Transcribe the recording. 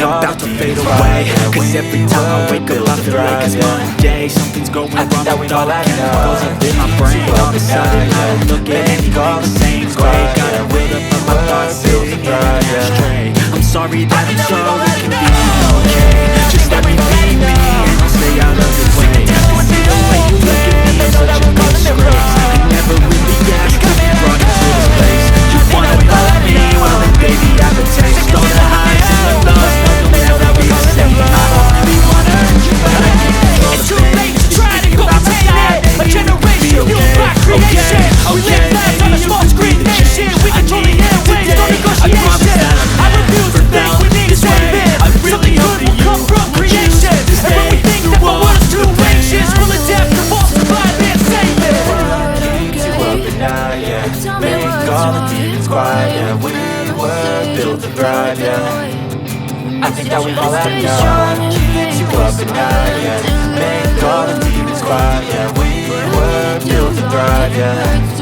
day I'm about to fade away. Cause every time I wake up I feel like it's Monday. Something's going wrong with all the chemicals up in my brain. All of a sudden I don't look at anything the same way. Gotta build up of my thoughts, sitting straight. I'm sorry that I'm so inconvenient, okay? Just let me be me and I'll stay out of your way. To see the way you look at me is such a disgrace. I never really asked to be brought into this place. You wanna love me? Well then baby I have a taste. All the highs and the lows, no you'll never be the same. I don't really wanna hurt you, but I can't control the pain. It's too late to try to go obtain it. A generation fueled by creation. We live lives on a small screen nation. We control the airwaves, no negotiation. I refuse to think we need saving. Something good will come from creation. And when we think that the world is too anxious, we'll adapt to false survive and save it. Keeps you up at night, yeah. Make all the demons quiet, yeah. We were built to thrive, yeah. I think that we've all had enough. Keeps you up at night, yeah. Make all the demons quiet, yeah. We were built to thrive, yeah.